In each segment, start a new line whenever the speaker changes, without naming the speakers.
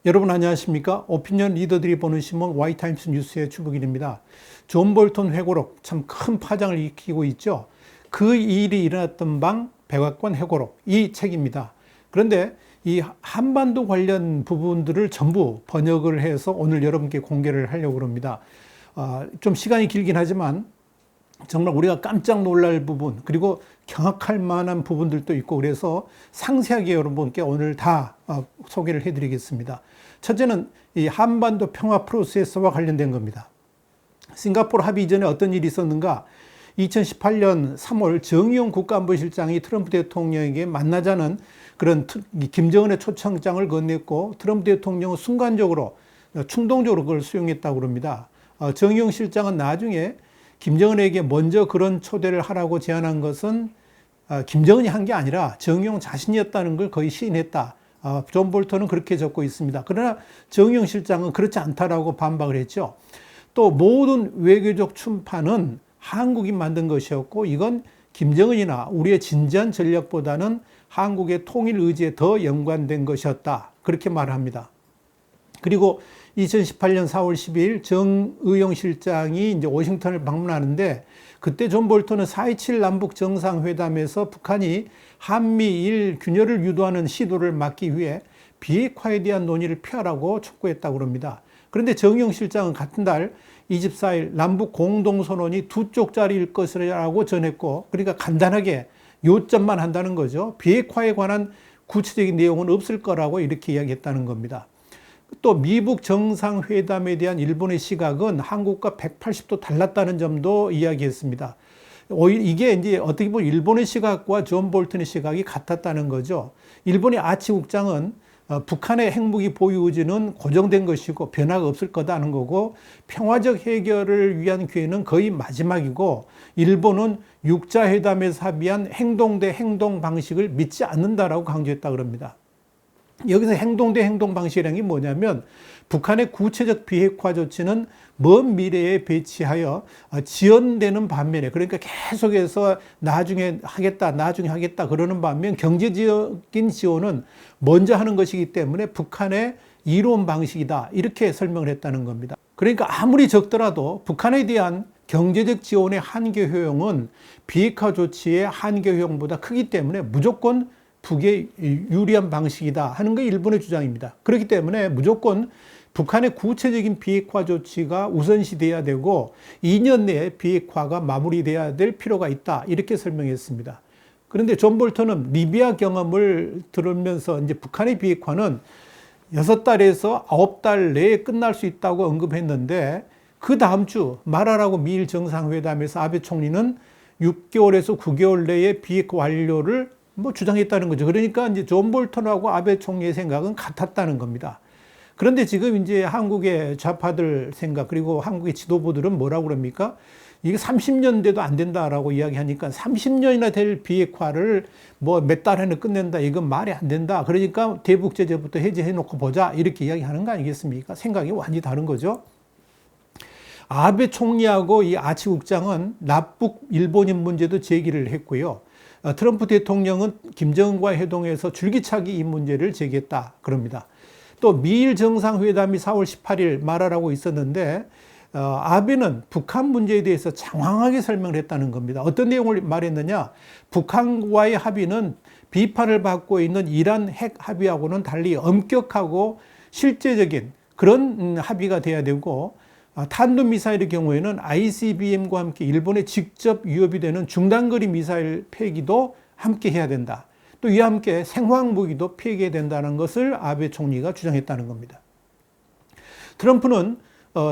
여러분 안녕하십니까? 오피니언 리더들이 보는 신문 와이타임스 뉴스의 주북일입니다. 존 볼턴 회고록 참 큰 파장을 일으키고 있죠. 그 일이 일어났던 방 백악관 회고록 이 책입니다. 그런데 이 한반도 관련 부분들을 전부 번역을 해서 오늘 여러분께 공개를 하려고 합니다. 좀 시간이 길긴 하지만 정말 우리가 깜짝 놀랄 부분 그리고 경악할 만한 부분들도 있고 그래서 상세하게 여러분께 오늘 다 소개를 해드리겠습니다. 첫째는 이 한반도 평화 프로세스와 관련된 겁니다. 싱가포르 합의 이전에 어떤 일이 있었는가? 2018년 3월 정의용 국가안보실장이 트럼프 대통령에게 만나자는 그런 김정은의 초청장을 건넸고 트럼프 대통령은 순간적으로 충동적으로 그걸 수용했다고 합니다. 정의용 실장은 나중에 김정은에게 먼저 그런 초대를 하라고 제안한 것은 김정은이 한 게 아니라 정의용 자신이었다는 걸 거의 시인했다. 존 볼턴은 그렇게 적고 있습니다. 그러나 정의용 실장은 그렇지 않다라고 반박을 했죠. 또 모든 외교적 춘판은 한국이 만든 것이었고 이건 김정은이나 우리의 진지한 전략보다는 한국의 통일 의지에 더 연관된 것이었다. 그렇게 말합니다. 그리고 2018년 4월 12일 정의용 실장이 이제 워싱턴을 방문하는데 그때 존 볼턴은 4.27 남북 정상회담에서 북한이 한미일 균열을 유도하는 시도를 막기 위해 비핵화에 대한 논의를 피하라고 촉구했다고 합니다. 그런데 정의용 실장은 같은 달 24일 남북 공동선언이 두 쪽짜리일 것이라고 전했고 그러니까 간단하게 요점만 한다는 거죠. 비핵화에 관한 구체적인 내용은 없을 거라고 이렇게 이야기했다는 겁니다. 또 미북 정상회담에 대한 일본의 시각은 한국과 180도 달랐다는 점도 이야기했습니다. 이게 이제 어떻게 보면 일본의 시각과 존 볼턴의 시각이 같았다는 거죠. 일본의 아치 국장은 북한의 핵무기 보유 의지는 고정된 것이고 변화가 없을 거다는 거고 평화적 해결을 위한 기회는 거의 마지막이고 일본은 육자회담에서 합의한 행동 대 행동 방식을 믿지 않는다라고 강조했다고 합니다. 여기서 행동 대 행동 방식이라는 게 뭐냐면 북한의 구체적 비핵화 조치는 먼 미래에 배치하여 지연되는 반면에 그러니까 계속해서 나중에 하겠다 그러는 반면 경제적인 지원은 먼저 하는 것이기 때문에 북한의 이로운 방식이다 이렇게 설명을 했다는 겁니다. 그러니까 아무리 적더라도 북한에 대한 경제적 지원의 한계 효용은 비핵화 조치의 한계 효용보다 크기 때문에 무조건 북에 유리한 방식이다 하는 게 일본의 주장입니다. 그렇기 때문에 무조건 북한의 구체적인 비핵화 조치가 우선시돼야 되고 2년 내에 비핵화가 마무리돼야 될 필요가 있다 이렇게 설명했습니다. 그런데 존 볼턴은 리비아 경험을 들으면서 이제 북한의 비핵화는 6달에서 9달 내에 끝날 수 있다고 언급했는데 그 다음 주 말하라고 미일 정상회담에서 아베 총리는 6개월에서 9개월 내에 비핵화 완료를 주장했다는 거죠. 그러니까 이제 존 볼턴하고 아베 총리의 생각은 같았다는 겁니다. 그런데 지금 이제 한국의 좌파들 생각 그리고 한국의 지도부들은 뭐라고 그럽니까? 이게 30년 돼도 안 된다라고 이야기하니까 30년이나 될 비핵화를 몇 달 안에 끝낸다. 이건 말이 안 된다. 그러니까 대북 제재부터 해제해 놓고 보자. 이렇게 이야기하는 거 아니겠습니까? 생각이 완전히 다른 거죠. 아베 총리하고 이 아치 국장은 남북 일본인 문제도 제기를 했고요. 트럼프 대통령은 김정은과 회동해서 줄기차게 이 문제를 제기했다 그럽니다. 또 미일 정상회담이 4월 18일 말하라고 있었는데 아베는 북한 문제에 대해서 장황하게 설명을 했다는 겁니다. 어떤 내용을 말했느냐? 북한과의 합의는 비판을 받고 있는 이란 핵 합의하고는 달리 엄격하고 실제적인 그런 합의가 돼야 되고 탄도미사일의 경우에는 ICBM과 함께 일본에 직접 위협이 되는 중단거리 미사일 폐기도 함께 해야 된다. 또 이와 함께 생화학무기도 폐기해야 된다는 것을 아베 총리가 주장했다는 겁니다. 트럼프는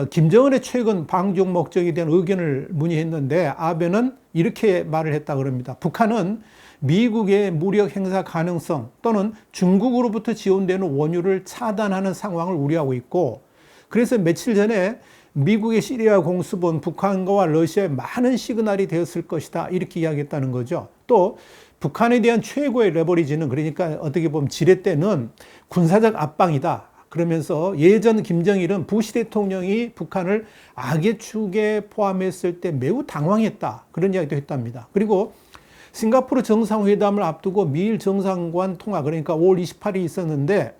김정은의 최근 방중 목적에 대한 의견을 문의했는데 아베는 이렇게 말을 했다고 합니다. 북한은 미국의 무력 행사 가능성 또는 중국으로부터 지원되는 원유를 차단하는 상황을 우려하고 있고 그래서 며칠 전에 미국의 시리아 공수본 북한과 러시아에 많은 시그널이 되었을 것이다 이렇게 이야기했다는 거죠. 또 북한에 대한 최고의 레버리지는 그러니까 어떻게 보면 지렛대는 군사적 압박이다. 그러면서 예전 김정일은 부시 대통령이 북한을 악의 축에 포함했을 때 매우 당황했다. 그런 이야기도 했답니다. 그리고 싱가포르 정상회담을 앞두고 미일 정상관 통화 그러니까 5월 28일이 있었는데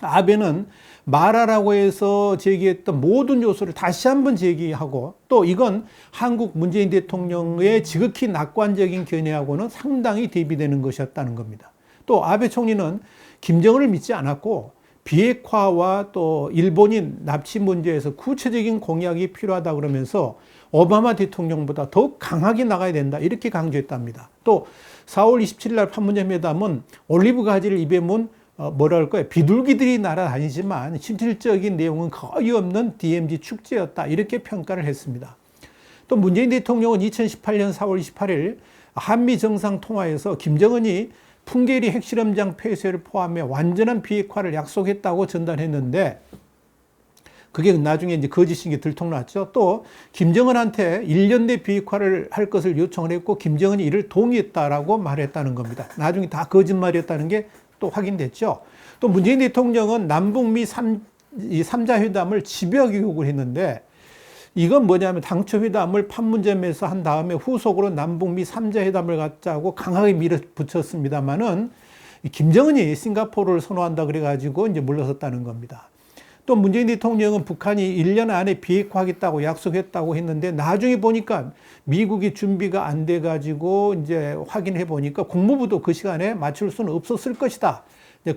아베는 말하라고 해서 제기했던 모든 요소를 다시 한번 제기하고 또 이건 한국 문재인 대통령의 지극히 낙관적인 견해하고는 상당히 대비되는 것이었다는 겁니다. 또 아베 총리는 김정은을 믿지 않았고 비핵화와 또 일본인 납치 문제에서 구체적인 공약이 필요하다 그러면서 오바마 대통령보다 더욱 강하게 나가야 된다 이렇게 강조했답니다. 또 4월 27일 날 판문점 회담은 올리브 가지를 입에 문 뭐라 할까요? 비둘기들이 날아다니지만 실질적인 내용은 거의 없는 DMZ 축제였다 이렇게 평가를 했습니다. 또 문재인 대통령은 2018년 4월 28일 한미 정상통화에서 김정은이 풍계리 핵실험장 폐쇄를 포함해 완전한 비핵화를 약속했다고 전달했는데 그게 나중에 이제 거짓인 게 들통났죠. 또 김정은한테 1년 내 비핵화를 할 것을 요청을 했고 김정은이 이를 동의했다라고 말했다는 겁니다. 나중에 다 거짓말이었다는 게 또 확인됐죠. 또 문재인 대통령은 남북미 3자 회담을 집요하게 요구를 했는데 이건 뭐냐면 당초 회담을 판문점에서 한 다음에 후속으로 남북미 3자 회담을 갖자고 강하게 밀어붙였습니다만은 김정은이 싱가포르를 선호한다 그래가지고 이제 물러섰다는 겁니다. 또 문재인 대통령은 북한이 1년 안에 비핵화하겠다고 약속했다고 했는데 나중에 보니까 미국이 준비가 안 돼가지고 이제 확인해 보니까 국무부도 그 시간에 맞출 수는 없었을 것이다.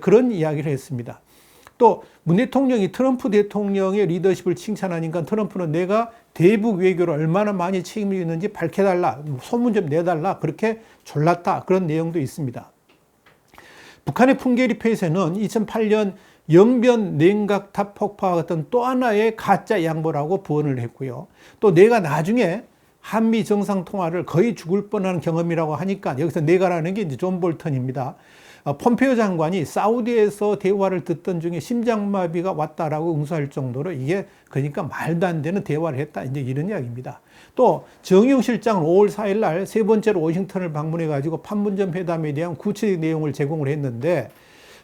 그런 이야기를 했습니다. 또 문 대통령이 트럼프 대통령의 리더십을 칭찬하니까 트럼프는 내가 대북 외교를 얼마나 많이 책임을 있는지 밝혀달라, 소문 좀 내달라 그렇게 졸랐다 그런 내용도 있습니다. 북한의 풍계리 폐쇄는 2008년 영변 냉각탑 폭파와 같은 또 하나의 가짜 양보라고 부언을 했고요. 또 내가 나중에 한미 정상통화를 거의 죽을 뻔한 경험이라고 하니까 여기서 내가라는 게 이제 존 볼턴입니다. 폼페이오 장관이 사우디에서 대화를 듣던 중에 심장마비가 왔다라고 응수할 정도로 이게 그러니까 말도 안 되는 대화를 했다. 이제 이런 이야기입니다. 또 정의용 실장은 5월 4일 날 세 번째로 워싱턴을 방문해 가지고 판문점 회담에 대한 구체적 내용을 제공을 했는데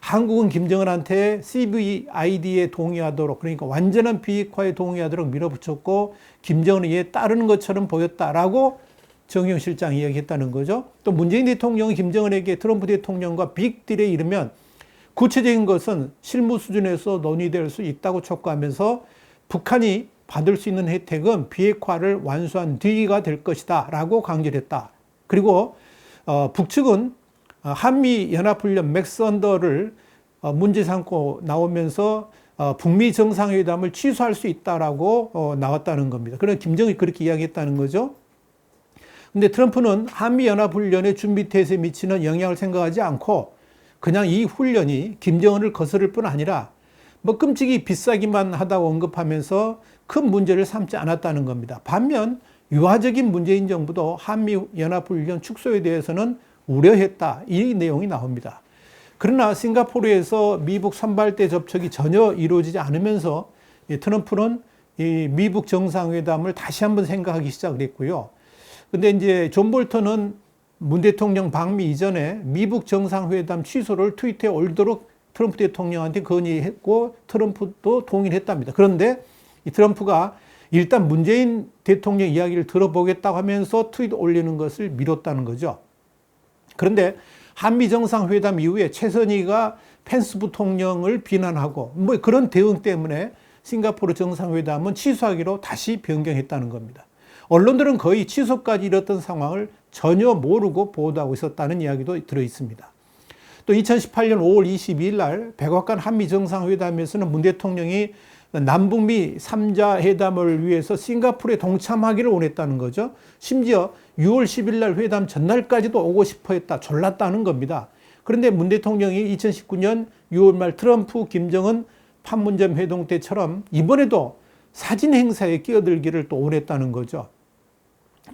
한국은 김정은한테 CVID에 동의하도록 그러니까 완전한 비핵화에 동의하도록 밀어붙였고 김정은이 이에 따르는 것처럼 보였다라고 정의용 실장이 이야기했다는 거죠. 또 문재인 대통령이 김정은에게 트럼프 대통령과 빅딜에 이르면 구체적인 것은 실무 수준에서 논의될 수 있다고 촉구하면서 북한이 받을 수 있는 혜택은 비핵화를 완수한 뒤가 될 것이다 라고 강조를 했다. 그리고 북측은 한미연합훈련 맥스 언더를 문제 삼고 나오면서 북미 정상회담을 취소할 수 있다라고 나왔다는 겁니다. 그래서 김정은이 그렇게 이야기했다는 거죠. 근데 트럼프는 한미연합훈련의 준비태세에 미치는 영향을 생각하지 않고 그냥 이 훈련이 김정은을 거스를 뿐 아니라 뭐 끔찍이 비싸기만 하다고 언급하면서 큰 문제를 삼지 않았다는 겁니다. 반면 유화적인 문재인 정부도 한미연합훈련 축소에 대해서는 우려했다. 이 내용이 나옵니다. 그러나 싱가포르에서 미국 선발대 접촉이 전혀 이루어지지 않으면서 트럼프는 이 미국 정상회담을 다시 한번 생각하기 시작을 했고요. 근데 이제 존 볼턴은 문 대통령 방미 이전에 미국 정상회담 취소를 트위터에 올리도록 트럼프 대통령한테 건의했고 트럼프도 동의를 했답니다. 그런데 이 트럼프가 일단 문재인 대통령 이야기를 들어보겠다고 하면서 트윗 올리는 것을 미뤘다는 거죠. 그런데 한미 정상회담 이후에 최선희가 펜스 부통령을 비난하고 뭐 그런 대응 때문에 싱가포르 정상회담은 취소하기로 다시 변경했다는 겁니다. 언론들은 거의 취소까지 이뤘던 상황을 전혀 모르고 보도하고 있었다는 이야기도 들어 있습니다. 또 2018년 5월 22일 날 백악관 한미 정상회담에서는 문 대통령이 남북미 3자 회담을 위해서 싱가포르에 동참하기를 원했다는 거죠. 심지어 6월 10일 날 회담 전날까지도 오고 싶어 했다. 졸랐다는 겁니다. 그런데 문 대통령이 2019년 6월 말 트럼프, 김정은 판문점 회동 때처럼 이번에도 사진 행사에 끼어들기를 또 원했다는 거죠.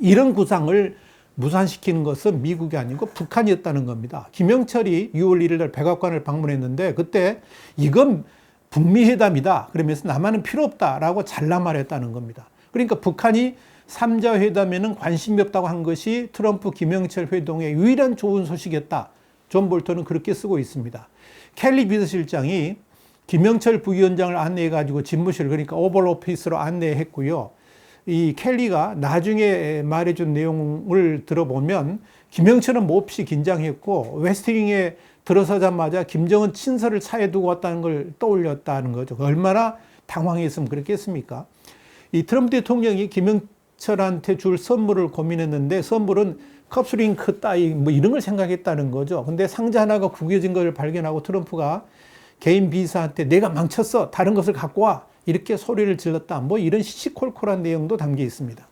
이런 구상을 무산시키는 것은 미국이 아니고 북한이었다는 겁니다. 김영철이 6월 1일 날 백악관을 방문했는데 그때 이건 북미 회담이다. 그러면서 남한은 필요 없다라고 잘라 말했다는 겁니다. 그러니까 북한이 3자 회담에는 관심이 없다고 한 것이 트럼프 김영철 회동의 유일한 좋은 소식이었다. 존 볼턴은 그렇게 쓰고 있습니다. 켈리 비서실장이 김영철 부위원장을 안내해가지고 집무실 그러니까 오벌 오피스로 안내했고요. 이 켈리가 나중에 말해준 내용을 들어보면 김영철은 몹시 긴장했고 웨스팅의 들어서자마자 김정은 친서를 차에 두고 왔다는 걸 떠올렸다는 거죠. 얼마나 당황했으면 그랬겠습니까? 이 트럼프 대통령이 김영철한테 줄 선물을 고민했는데 선물은 컵스링크 따위 뭐 이런 걸 생각했다는 거죠. 근데 상자 하나가 구겨진 걸 발견하고 트럼프가 개인 비서한테 내가 망쳤어. 다른 것을 갖고 와. 이렇게 소리를 질렀다. 뭐 이런 시시콜콜한 내용도 담겨 있습니다.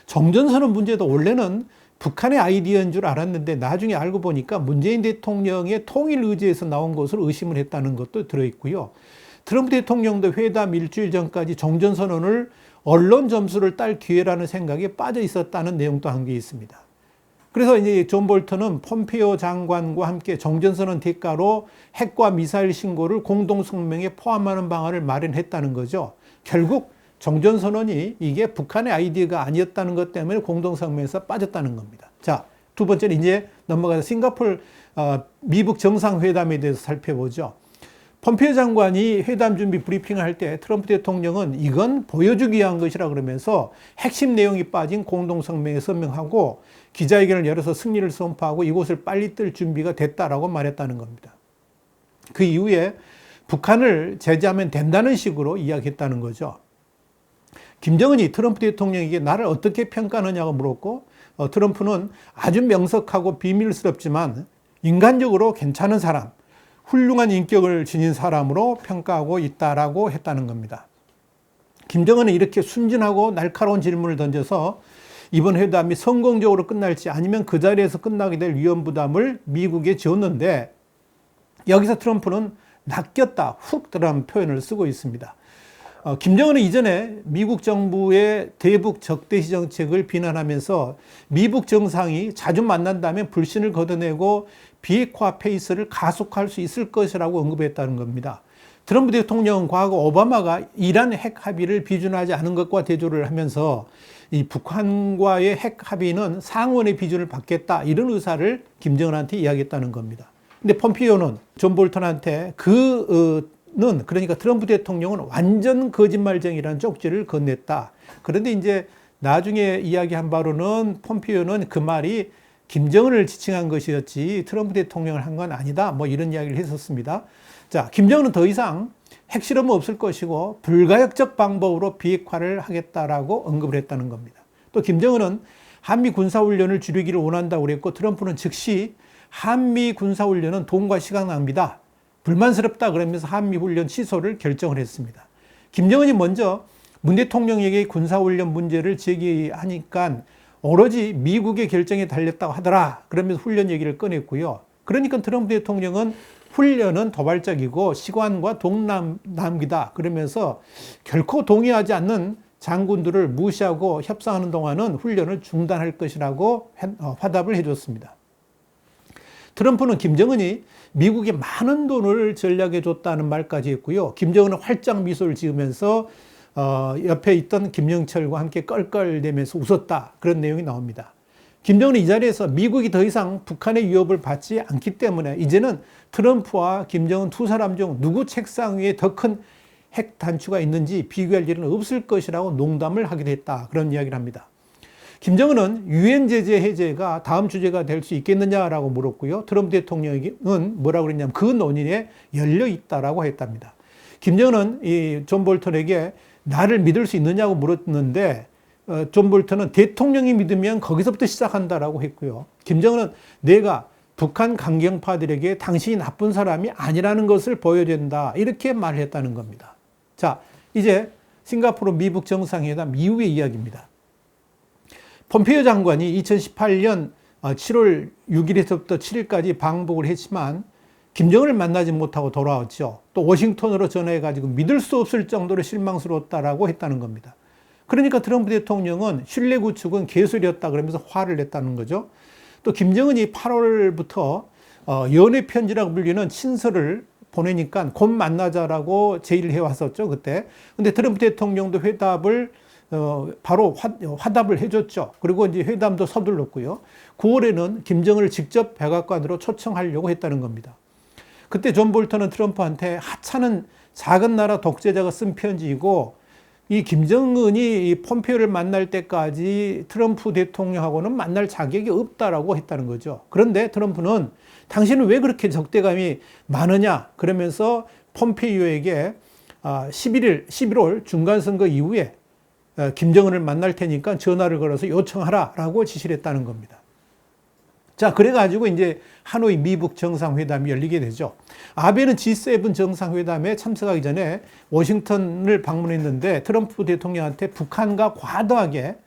정전선언 문제도 원래는 북한의 아이디어인 줄 알았는데 나중에 알고 보니까 문재인 대통령의 통일 의지에서 나온 것으로 의심을 했다는 것도 들어있고요. 트럼프 대통령도 회담 일주일 전까지 정전선언을 언론 점수를 딸 기회라는 생각에 빠져 있었다는 내용도 담겨 있습니다. 그래서 이제 존 볼턴은 폼페이오 장관과 함께 정전선언 대가로 핵과 미사일 신고를 공동성명에 포함하는 방안을 마련했다는 거죠. 결국 정전선언이 이게 북한의 아이디어가 아니었다는 것 때문에 공동성명에서 빠졌다는 겁니다. 자, 두 번째는 이제 넘어가서 싱가포르 미북 정상회담에 대해서 살펴보죠. 폼페이오 장관이 회담 준비 브리핑을 할 때 트럼프 대통령은 이건 보여주기 위한 것이라 그러면서 핵심 내용이 빠진 공동성명에 서명하고 기자회견을 열어서 승리를 선포하고 이곳을 빨리 뜰 준비가 됐다라고 말했다는 겁니다. 그 이후에 북한을 제재하면 된다는 식으로 이야기했다는 거죠. 김정은이 트럼프 대통령에게 나를 어떻게 평가하느냐고 물었고 트럼프는 아주 명석하고 비밀스럽지만 인간적으로 괜찮은 사람, 훌륭한 인격을 지닌 사람으로 평가하고 있다라고 했다는 겁니다. 김정은은 이렇게 순진하고 날카로운 질문을 던져서 이번 회담이 성공적으로 끝날지 아니면 그 자리에서 끝나게 될 위험 부담을 미국에 지었는데 여기서 트럼프는 낚였다, 훅 들어간 표현을 쓰고 있습니다. 김정은은 이전에 미국 정부의 대북 적대시 정책을 비난하면서 미국 정상이 자주 만난다면 불신을 걷어내고 비핵화 페이스를 가속할 수 있을 것이라고 언급했다는 겁니다. 트럼프 대통령은 과거 오바마가 이란 핵 합의를 비준하지 않은 것과 대조를 하면서 이 북한과의 핵 합의는 상원의 비준을 받겠다 이런 의사를 김정은한테 이야기했다는 겁니다. 근데 폼페이오는 존 볼턴한테 그러니까 트럼프 대통령은 완전 거짓말쟁이라는 쪽지를 건넸다. 그런데 이제 나중에 이야기한 바로는 폼페이오는 그 말이 김정은을 지칭한 것이었지 트럼프 대통령을 한 건 아니다. 뭐 이런 이야기를 했었습니다. 자, 김정은은 더 이상 핵실험은 없을 것이고 불가역적 방법으로 비핵화를 하겠다라고 언급을 했다는 겁니다. 또 김정은은 한미 군사훈련을 줄이기를 원한다고 그랬고 트럼프는 즉시 한미 군사훈련은 돈과 시간 낭비다. 불만스럽다 그러면서 한미훈련 취소를 결정을 했습니다. 김정은이 먼저 문 대통령에게 군사훈련 문제를 제기하니까 오로지 미국의 결정에 달렸다고 하더라. 그러면서 훈련 얘기를 꺼냈고요. 그러니까 트럼프 대통령은 훈련은 도발적이고 시간과 돈 낭비다. 그러면서 결코 동의하지 않는 장군들을 무시하고 협상하는 동안은 훈련을 중단할 것이라고 화답을 해줬습니다. 트럼프는 김정은이 미국에 많은 돈을 전략해 줬다는 말까지 했고요. 김정은은 활짝 미소를 지으면서 옆에 있던 김영철과 함께 껄껄대면서 웃었다. 그런 내용이 나옵니다. 김정은은 이 자리에서 미국이 더 이상 북한의 위협을 받지 않기 때문에 이제는 트럼프와 김정은 두 사람 중 누구 책상 위에 더 큰 핵 단추가 있는지 비교할 일은 없을 것이라고 농담을 하기도 했다. 그런 이야기를 합니다. 김정은은 유엔 제재 해제가 다음 주제가 될 수 있겠느냐라고 물었고요. 트럼프 대통령은 뭐라고 그랬냐면 그 논의에 열려 있다라고 했답니다. 김정은은 이 존 볼턴에게 나를 믿을 수 있느냐고 물었는데 존 볼턴은 대통령이 믿으면 거기서부터 시작한다라고 했고요. 김정은은 내가 북한 강경파들에게 당신이 나쁜 사람이 아니라는 것을 보여야 된다. 이렇게 말을 했다는 겁니다. 자, 이제 싱가포르 미북 정상회담 이후의 이야기입니다. 폼페이오 장관이 2018년 7월 6일에서부터 7일까지 방북을 했지만 김정은을 만나지 못하고 돌아왔죠. 또 워싱턴으로 전화해가지고 믿을 수 없을 정도로 실망스러웠다라고 했다는 겁니다. 그러니까 트럼프 대통령은 신뢰 구축은 개소리였다 그러면서 화를 냈다는 거죠. 또 김정은이 8월부터 연애 편지라고 불리는 친서를 보내니까 곧 만나자라고 제의를 해왔었죠, 그때. 근데 트럼프 대통령도 회답을 바로 화답을 해줬죠. 그리고 이제 회담도 서둘렀고요. 9월에는 김정은을 직접 백악관으로 초청하려고 했다는 겁니다. 그때 존 볼턴은 트럼프한테 하찮은 작은 나라 독재자가 쓴 편지이고 이 김정은이 이 폼페이오를 만날 때까지 트럼프 대통령하고는 만날 자격이 없다라고 했다는 거죠. 그런데 트럼프는 당신은 왜 그렇게 적대감이 많으냐 그러면서 폼페이오에게 11월 중간선거 이후에 김정은을 만날 테니까 전화를 걸어서 요청하라 라고 지시를 했다는 겁니다. 자, 그래가지고 이제 하노이 미북 정상회담이 열리게 되죠. 아베는 G7 정상회담에 참석하기 전에 워싱턴을 방문했는데 트럼프 대통령한테 북한한테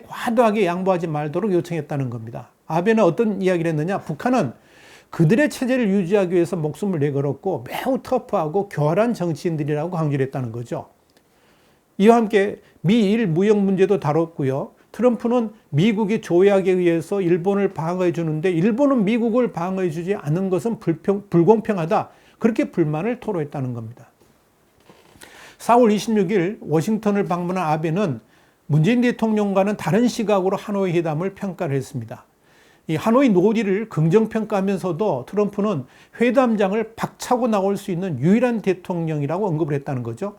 과도하게 양보하지 말도록 요청했다는 겁니다. 아베는 어떤 이야기를 했느냐? 북한은 그들의 체제를 유지하기 위해서 목숨을 내걸었고 매우 터프하고 교활한 정치인들이라고 강조를 했다는 거죠. 이와 함께 미일 무역 문제도 다뤘고요. 트럼프는 미국이 조약에 의해서 일본을 방어해 주는데 일본은 미국을 방어해 주지 않은 것은 불공평하다. 그렇게 불만을 토로했다는 겁니다. 4월 26일 워싱턴을 방문한 아베는 문재인 대통령과는 다른 시각으로 하노이 회담을 평가를 했습니다. 이 하노이 논의를 긍정평가하면서도 트럼프는 회담장을 박차고 나올 수 있는 유일한 대통령이라고 언급을 했다는 거죠.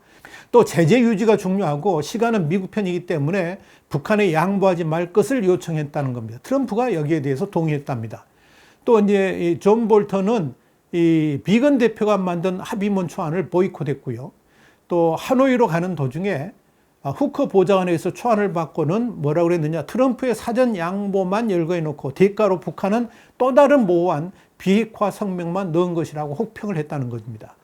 또 제재 유지가 중요하고 시간은 미국 편이기 때문에 북한에 양보하지 말 것을 요청했다는 겁니다. 트럼프가 여기에 대해서 동의했답니다. 또 이제 존 볼턴은 이 비건 대표가 만든 합의문 초안을 보이콧했고요. 또 하노이로 가는 도중에 후커 보좌관에게서 초안을 받고는 뭐라고 그랬느냐. 트럼프의 사전 양보만 열거해 놓고 대가로 북한은 또 다른 모호한 비핵화 성명만 넣은 것이라고 혹평을 했다는 것입니다.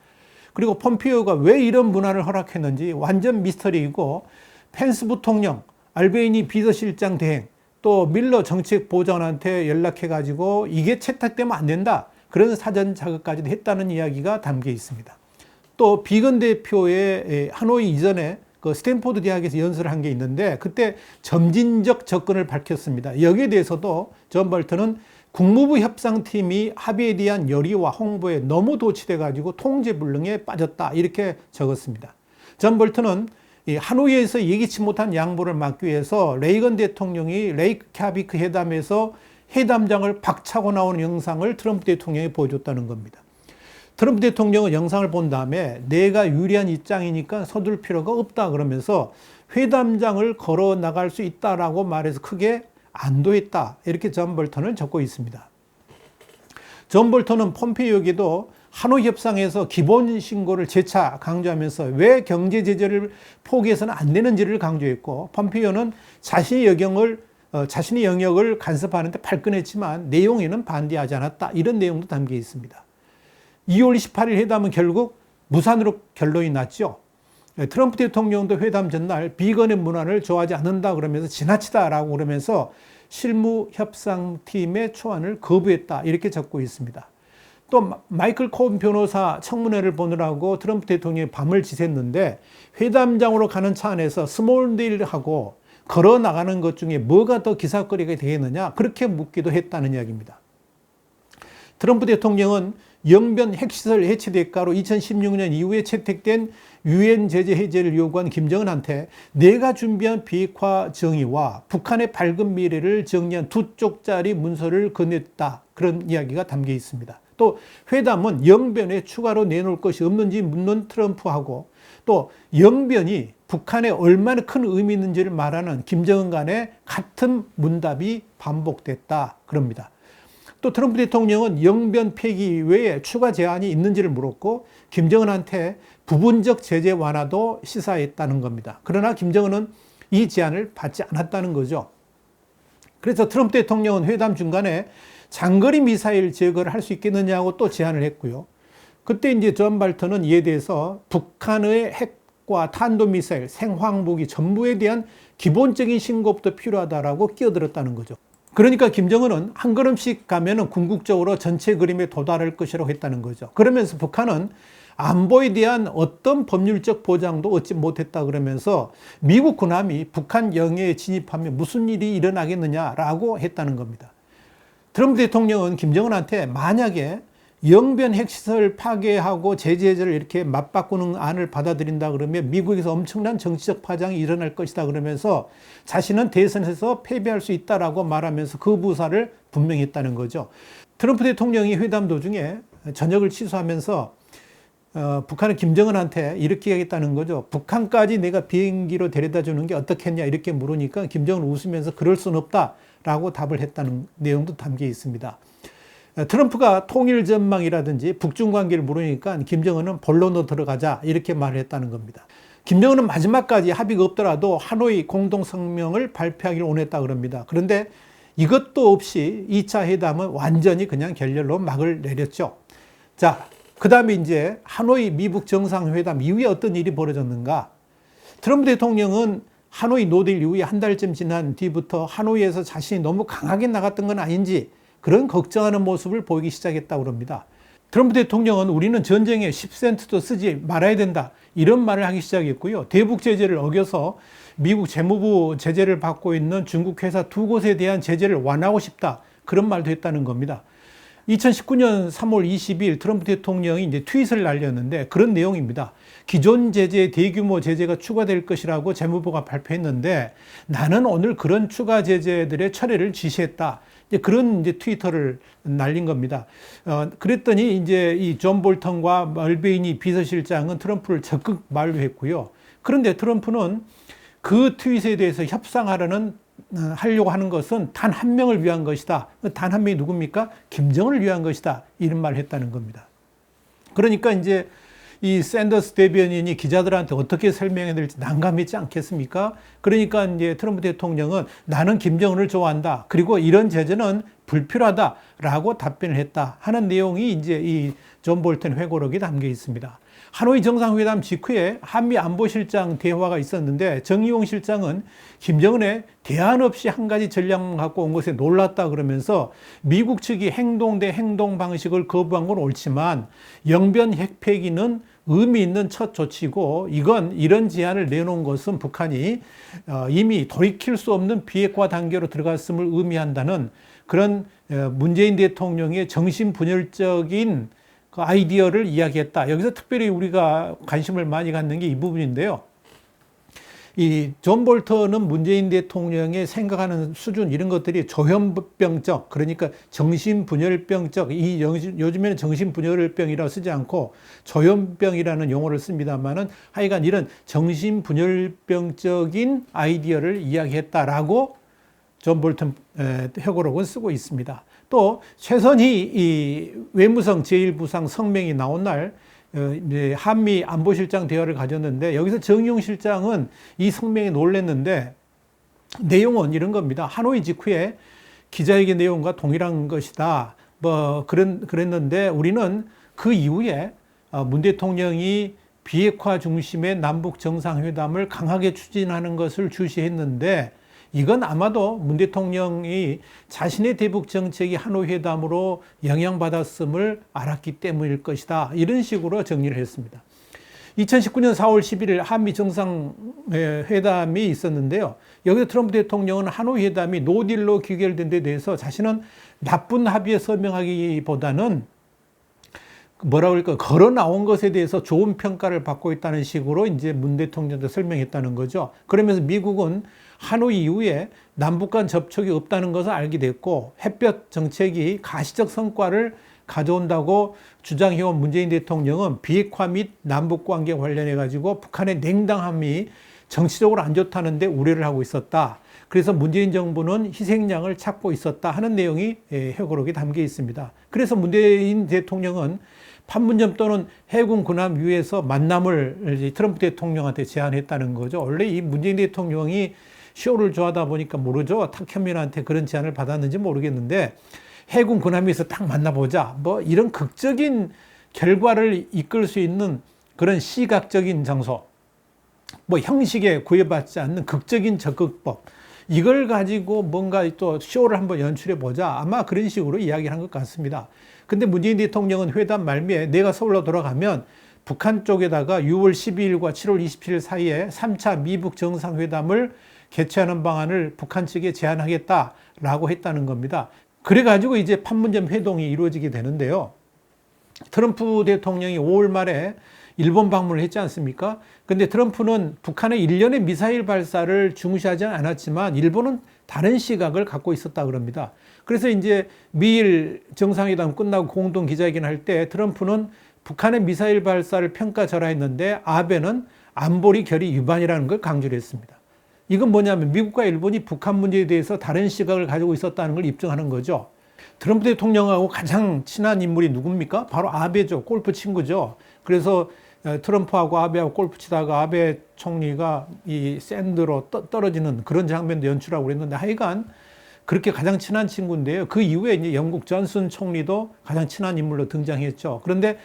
그리고 폼페이오가 왜 이런 문안을 허락했는지 완전 미스터리이고 펜스 부통령, 알베이니 비서실장 대행, 또 밀러 정책보좌관한테 연락해가지고 이게 채택되면 안 된다. 그런 사전 자극까지도 했다는 이야기가 담겨 있습니다. 또 비건 대표의 하노이 이전에 그 스탠포드 대학에서 연설을 한 게 있는데 그때 점진적 접근을 밝혔습니다. 여기에 대해서도 존 볼턴은 국무부 협상팀이 합의에 대한 열의와 홍보에 너무 도취돼가지고 통제불능에 빠졌다 이렇게 적었습니다. 존 볼턴은 이 하노이에서 예기치 못한 양보를 막기 위해서 레이건 대통령이 레이캬비크 회담에서 회담장을 박차고 나오는 영상을 트럼프 대통령이 보여줬다는 겁니다. 트럼프 대통령은 영상을 본 다음에 내가 유리한 입장이니까 서둘 필요가 없다 그러면서 회담장을 걸어 나갈 수 있다라고 말해서 크게 안도했다. 이렇게 존 볼턴을 적고 있습니다. 존 볼턴은 폼페이오에게도 하노이 협상에서 기본 신고를 재차 강조하면서 왜 경제 제재를 포기해서는 안 되는지를 강조했고 폼페이오는 자신의 영역을 간섭하는데 발끈했지만 내용에는 반대하지 않았다. 이런 내용도 담겨 있습니다. 2월 28일 회담은 결국 무산으로 결론이 났죠. 트럼프 대통령도 회담 전날 비건의 문안을 좋아하지 않는다 그러면서 지나치다라고 그러면서 실무협상팀의 초안을 거부했다 이렇게 적고 있습니다. 또 마이클 코온 변호사 청문회를 보느라고 트럼프 대통령이 밤을 지샜는데 회담장으로 가는 차 안에서 스몰 딜하고 걸어 나가는 것 중에 뭐가 더 기사거리가 되겠느냐 그렇게 묻기도 했다는 이야기입니다. 트럼프 대통령은 영변 핵시설 해체 대가로 2016년 이후에 채택된 유엔 제재 해제를 요구한 김정은한테 내가 준비한 비핵화 정의와 북한의 밝은 미래를 정리한 2쪽짜리 문서를 건넸다. 그런 이야기가 담겨 있습니다. 또 회담은 영변에 추가로 내놓을 것이 없는지 묻는 트럼프하고 또 영변이 북한에 얼마나 큰 의미 있는지를 말하는 김정은 간의 같은 문답이 반복됐다. 그럽니다. 또 트럼프 대통령은 영변 폐기 외에 추가 제한이 있는지를 물었고 김정은한테 부분적 제재 완화도 시사했다는 겁니다. 그러나 김정은은 이 제안을 받지 않았다는 거죠. 그래서 트럼프 대통령은 회담 중간에 장거리 미사일 제거를 할 수 있겠느냐고 또 제안을 했고요. 그때 이제 존 볼턴은 이에 대해서 북한의 핵과 탄도미사일, 생화학무기 전부에 대한 기본적인 신고부터 필요하다라고 끼어들었다는 거죠. 그러니까 김정은은 한 걸음씩 가면은 궁극적으로 전체 그림에 도달할 것이라고 했다는 거죠. 그러면서 북한은 안보에 대한 어떤 법률적 보장도 얻지 못했다 그러면서 미국 군함이 북한 영해에 진입하면 무슨 일이 일어나겠느냐라고 했다는 겁니다. 트럼프 대통령은 김정은한테 만약에 영변 핵시설 파괴하고 제재를 이렇게 맞바꾸는 안을 받아들인다 그러면 미국에서 엄청난 정치적 파장이 일어날 것이다 그러면서 자신은 대선에서 패배할 수 있다라고 말하면서 그 부사를 분명히 했다는 거죠. 트럼프 대통령이 회담 도중에 전역을 취소하면서 북한은 김정은한테 이렇게 하겠다는 거죠. 북한까지 내가 비행기로 데려다 주는 게 어떻겠냐 이렇게 물으니까 김정은 웃으면서 그럴 수는 없다라고 답을 했다는 내용도 담겨 있습니다. 트럼프가 통일 전망이라든지 북중 관계를 물으니까 김정은은 본론으로 들어가자 이렇게 말을 했다는 겁니다. 김정은은 마지막까지 합의가 없더라도 하노이 공동성명을 발표하기를 원했다 그럽니다. 그런데 이것도 없이 2차 회담은 완전히 그냥 결렬로 막을 내렸죠. 자, 그 다음에 이제 하노이 미북 정상회담 이후에 어떤 일이 벌어졌는가? 트럼프 대통령은 하노이 노딜 이후에 한 달쯤 지난 뒤부터 하노이에서 자신이 너무 강하게 나갔던 건 아닌지 그런 걱정하는 모습을 보이기 시작했다고 합니다. 트럼프 대통령은 우리는 전쟁에 10센트도 쓰지 말아야 된다 이런 말을 하기 시작했고요. 대북 제재를 어겨서 미국 재무부 제재를 받고 있는 중국 회사 두 곳에 대한 제재를 완화하고 싶다 그런 말도 했다는 겁니다. 2019년 3월 20일 트럼프 대통령이 이제 트윗을 날렸는데 그런 내용입니다. 기존 제재 대규모 제재가 추가될 것이라고 재무부가 발표했는데 나는 오늘 그런 추가 제재들의 철회를 지시했다. 이제 그런 이제 트위터를 날린 겁니다. 그랬더니 이제 이 존 볼턴과 멀베이니 비서실장은 트럼프를 적극 만류했고요. 그런데 트럼프는 그 트윗에 대해서 하려고 하는 것은 단 한 명을 위한 것이다. 단 한 명이 누굽니까? 김정은을 위한 것이다. 이런 말을 했다는 겁니다. 그러니까 이제 이 샌더스 대변인이 기자들한테 어떻게 설명해야 될지 난감했지 않겠습니까? 그러니까 이제 트럼프 대통령은 나는 김정은을 좋아한다. 그리고 이런 제재는 불필요하다라고 답변을 했다 하는 내용이 이제 이 존 볼턴 회고록에 담겨 있습니다. 하노이 정상회담 직후에 한미 안보실장 대화가 있었는데 정의용 실장은 김정은의 대안 없이 한 가지 전략만 갖고 온 것에 놀랐다 그러면서 미국 측이 행동 대 행동 방식을 거부한 건 옳지만 영변 핵폐기는 의미 있는 첫 조치고 이런 제안을 내놓은 것은 북한이 이미 돌이킬 수 없는 비핵화 단계로 들어갔음을 의미한다는 그런 문재인 대통령의 정신분열적인 그 아이디어를 이야기했다. 여기서 특별히 우리가 관심을 많이 갖는 게 이 부분인데요. 이 존 볼턴은 문재인 대통령의 생각하는 수준 이런 것들이 조현병적 그러니까 정신분열병적 요즘에는 정신분열병이라고 쓰지 않고 조현병이라는 용어를 씁니다만은 하여간 이런 정신분열병적인 아이디어를 이야기했다라고 존 볼턴 회고록은 쓰고 있습니다. 또 최선희 이 외무성 제1부상 성명이 나온 날 이제 한미 안보실장 대화를 가졌는데 여기서 정의용 실장은 이 성명에 놀랐는데 내용은 이런 겁니다. 하노이 직후에 기자회견 내용과 동일한 것이다. 그랬는데 우리는 그 이후에 문 대통령이 비핵화 중심의 남북 정상회담을 강하게 추진하는 것을 주시했는데 이건 아마도 문 대통령이 자신의 대북 정책이 하노이 회담으로 영향받았음을 알았기 때문일 것이다. 이런 식으로 정리를 했습니다. 2019년 4월 11일 한미 정상회담이 있었는데요. 여기서 트럼프 대통령은 하노이 회담이 노딜로 귀결된 데 대해서 자신은 나쁜 합의에 서명하기보다는 걸어 나온 것에 대해서 좋은 평가를 받고 있다는 식으로 이제 문 대통령도 설명했다는 거죠. 그러면서 미국은 하노이 이후에 남북 간 접촉이 없다는 것을 알게 됐고 햇볕 정책이 가시적 성과를 가져온다고 주장해온 문재인 대통령은 비핵화 및 남북 관계 관련해 가지고 북한의 냉담함이 정치적으로 안 좋다는데 우려를 하고 있었다. 그래서 문재인 정부는 희생양을 찾고 있었다 하는 내용이 회고록에 담겨 있습니다. 그래서 문재인 대통령은 판문점 또는 해군 군함 위에서 만남을 트럼프 대통령한테 제안했다는 거죠. 원래 이 문재인 대통령이 쇼를 좋아하다 보니까 모르죠. 탁현민한테 그런 제안을 받았는지 모르겠는데 해군 군함에서 딱 만나보자. 이런 극적인 결과를 이끌 수 있는 그런 시각적인 장소. 형식에 구애받지 않는 극적인 적극법. 이걸 가지고 뭔가 또 쇼를 한번 연출해 보자. 아마 그런 식으로 이야기를 한 것 같습니다. 근데 문재인 대통령은 회담 말미에 내가 서울로 돌아가면 북한 쪽에다가 6월 12일과 7월 27일 사이에 3차 미북 정상회담을 개최하는 방안을 북한 측에 제안하겠다라고 했다는 겁니다. 그래가지고 이제 판문점 회동이 이루어지게 되는데요. 트럼프 대통령이 5월 말에 일본 방문을 했지 않습니까? 근데 트럼프는 북한의 일련의 미사일 발사를 중시하지 않았지만 일본은 다른 시각을 갖고 있었다 그럽니다. 그래서 이제 미일 정상회담 끝나고 공동 기자회견 할 때 트럼프는 북한의 미사일 발사를 평가절하했는데 아베는 안보리 결의 위반이라는 걸 강조를 했습니다. 이건 뭐냐면 미국과 일본이 북한 문제에 대해서 다른 시각을 가지고 있었다는 걸 입증하는 거죠. 트럼프 대통령하고 가장 친한 인물이 누굽니까? 바로 아베죠. 골프 친구죠. 그래서 트럼프하고 아베하고 골프 치다가 아베 총리가 이 샌드로 떨어지는 그런 장면도 연출하고 그랬는데 하여간 그렇게 가장 친한 친구인데요. 그 이후에 이제 영국 존슨 총리도 가장 친한 인물로 등장했죠. 그런데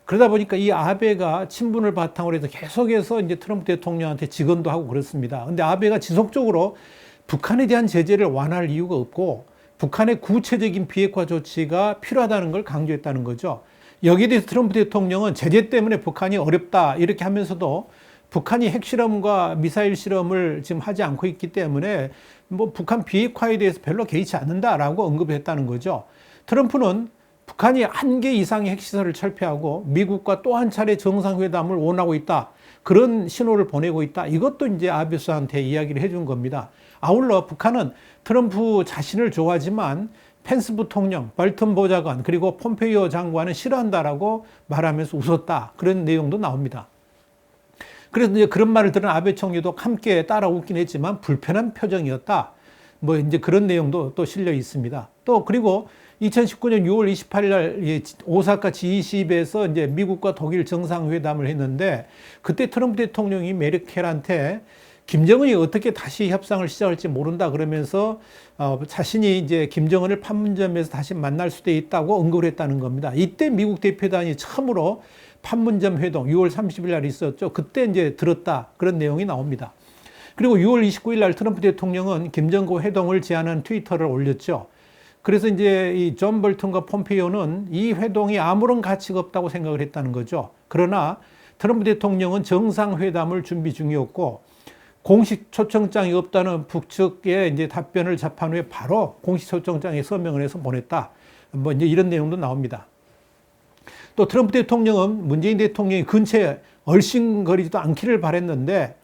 그러다 보니까 이 아베가 친분을 바탕으로 해서 계속해서 이제 트럼프 대통령한테 직언도 하고 그렇습니다. 근데 아베가 지속적으로 북한에 대한 제재를 완화할 이유가 없고 북한의 구체적인 비핵화 조치가 필요하다는 걸 강조했다는 거죠. 여기에 대해서 트럼프 대통령은 제재 때문에 북한이 어렵다 이렇게 하면서도 북한이 핵실험과 미사일 실험을 지금 하지 않고 있기 때문에 뭐 북한 비핵화에 대해서 별로 개의치 않는다라고 언급했다는 거죠. 트럼프는 북한이 1개 이상의 핵시설을 철폐하고 미국과 또 한 차례 정상회담을 원하고 있다. 그런 신호를 보내고 있다. 이것도 이제 아베 수상한테 이야기를 해준 겁니다. 아울러 북한은 트럼프 자신을 좋아하지만 펜스 부통령, 볼턴 보좌관, 그리고 폼페이오 장관은 싫어한다라고 말하면서 웃었다. 그런 내용도 나옵니다. 그래서 이제 그런 말을 들은 아베 총리도 함께 따라 웃긴 했지만 불편한 표정이었다. 뭐 이제 그런 내용도 또 실려 있습니다. 또 그리고 2019년 6월 28일 날 오사카 G20에서 이제 미국과 독일 정상회담을 했는데 그때 트럼프 대통령이 메르켈한테 김정은이 어떻게 다시 협상을 시작할지 모른다 그러면서 자신이 이제 김정은을 판문점에서 다시 만날 수도 있다고 언급을 했다는 겁니다. 이때 미국 대표단이 처음으로 판문점 회동 6월 30일 날 있었죠. 그때 이제 들었다 그런 내용이 나옵니다. 그리고 6월 29일 날 트럼프 대통령은 김정고 회동을 제안한 트위터를 올렸죠. 그래서 이제 이 존 볼턴과 폼페이오는 이 회동이 아무런 가치가 없다고 생각을 했다는 거죠. 그러나 트럼프 대통령은 정상회담을 준비 중이었고 공식 초청장이 없다는 북측의 이제 답변을 접한 후에 바로 공식 초청장에 서명을 해서 보냈다. 뭐 이제 이런 내용도 나옵니다. 또 트럼프 대통령은 문재인 대통령이 근처에 얼씬거리지도 않기를 바랬는데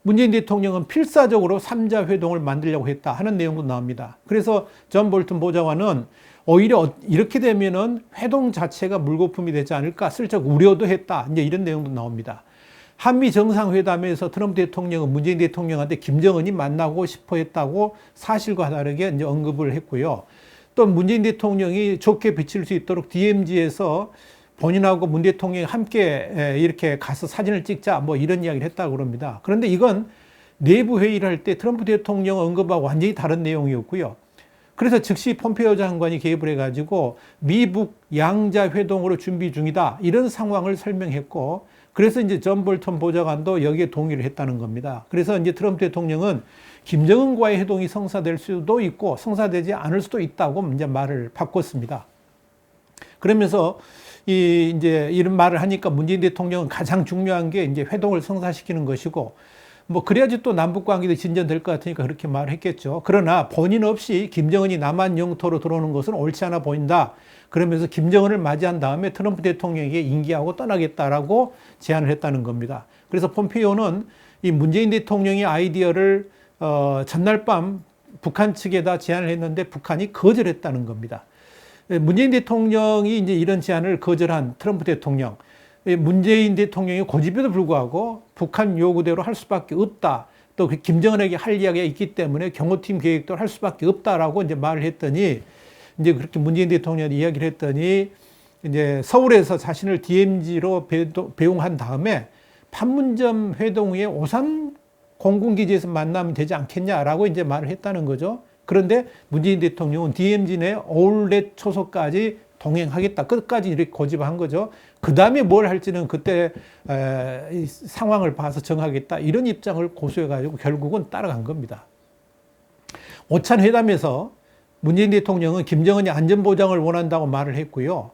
문재인 대통령은 필사적으로 3자 회동을 만들려고 했다 하는 내용도 나옵니다. 그래서 존 볼턴 보좌관은 오히려 이렇게 되면은 회동 자체가 물거품이 되지 않을까 슬쩍 우려도 했다. 이제 이런 내용도 나옵니다. 한미 정상회담에서 트럼프 대통령은 문재인 대통령한테 김정은이 만나고 싶어 했다고 사실과 다르게 이제 언급을 했고요. 또 문재인 대통령이 좋게 비칠 수 있도록 DMZ에서 본인하고 문 대통령이 함께 이렇게 가서 사진을 찍자 뭐 이런 이야기를 했다고 그럽니다. 그런데 이건 내부 회의를 할 때 트럼프 대통령 언급하고 완전히 다른 내용이었고요. 그래서 즉시 폼페이오 장관이 개입을 해가지고 미북 양자 회동으로 준비 중이다 이런 상황을 설명했고 그래서 이제 존 볼턴 보좌관도 여기에 동의를 했다는 겁니다. 그래서 이제 트럼프 대통령은 김정은과의 회동이 성사될 수도 있고 성사되지 않을 수도 있다고 이제 말을 바꿨습니다. 그러면서 이제 이런 말을 하니까 문재인 대통령은 가장 중요한 게 이제 회동을 성사시키는 것이고 뭐 그래야지 또 남북 관계도 진전될 것 같으니까 그렇게 말을 했겠죠. 그러나 본인 없이 김정은이 남한 영토로 들어오는 것은 옳지 않아 보인다. 그러면서 김정은을 맞이한 다음에 트럼프 대통령에게 인계하고 떠나겠다라고 제안을 했다는 겁니다. 그래서 폼페이오는 이 문재인 대통령의 아이디어를 전날 밤 북한 측에다 제안을 했는데 북한이 거절했다는 겁니다. 문재인 대통령이 이제 이런 제안을 거절한 트럼프 대통령, 문재인 대통령이 고집에도 불구하고 북한 요구대로 할 수밖에 없다. 또 김정은에게 할 이야기가 있기 때문에 경호팀 계획도 할 수밖에 없다라고 이제 말을 했더니 이제 그렇게 문재인 대통령이 이야기를 했더니 이제 서울에서 자신을 DMZ로 배웅한 다음에 판문점 회동 후에 오산 공군기지에서 만나면 되지 않겠냐라고 이제 말을 했다는 거죠. 그런데 문재인 대통령은 DMZ 내 아울렛 초소까지 동행하겠다. 끝까지 이렇게 고집한 거죠. 그 다음에 뭘 할지는 그때 상황을 봐서 정하겠다. 이런 입장을 고수해가지고 결국은 따라간 겁니다. 오찬 회담에서 문재인 대통령은 김정은이 안전보장을 원한다고 말을 했고요.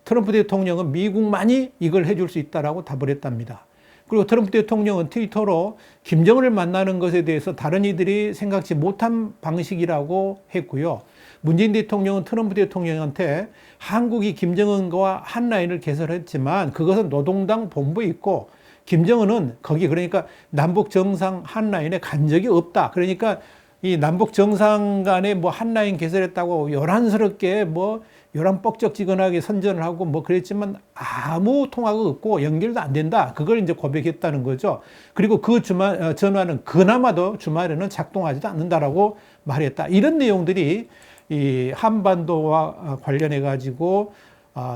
트럼프 대통령은 미국만이 이걸 해줄 수 있다라고 답을 했답니다. 그리고 트럼프 대통령은 트위터로 김정은을 만나는 것에 대해서 다른 이들이 생각지 못한 방식이라고 했고요. 문재인 대통령은 트럼프 대통령한테 한국이 김정은과 한 라인을 개설했지만 그것은 노동당 본부에 있고 김정은은 거기 그러니까 남북 정상 한 라인에 간 적이 없다. 그러니까 이 남북 정상 간에 뭐 한라인 개설했다고 요란스럽게 뭐 요란뻑적지근하게 선전을 하고 뭐 그랬지만 아무 통화가 없고 연결도 안 된다. 그걸 이제 고백했다는 거죠. 그리고 그 전화는 그나마도 주말에는 작동하지도 않는다라고 말했다. 이런 내용들이 이 한반도와 관련해 가지고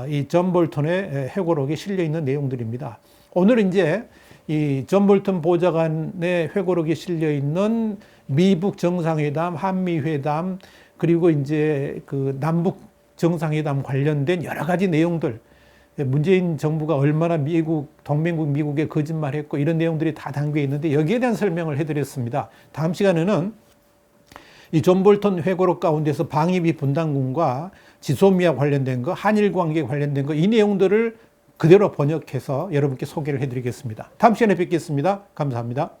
이 존 볼턴의 회고록에 실려 있는 내용들입니다. 오늘 이제 이 존 볼턴 보좌관의 회고록에 실려 있는 미북 정상회담, 한미회담, 그리고 이제 그 남북 정상회담 관련된 여러 가지 내용들, 문재인 정부가 얼마나 동맹국 미국에 거짓말했고 이런 내용들이 다 담겨 있는데 여기에 대한 설명을 해드렸습니다. 다음 시간에는 이 존 볼턴 회고록 가운데서 방위비 분담금과 지소미아 관련된 거, 한일 관계 관련된 거, 이 내용들을 그대로 번역해서 여러분께 소개를 해드리겠습니다. 다음 시간에 뵙겠습니다. 감사합니다.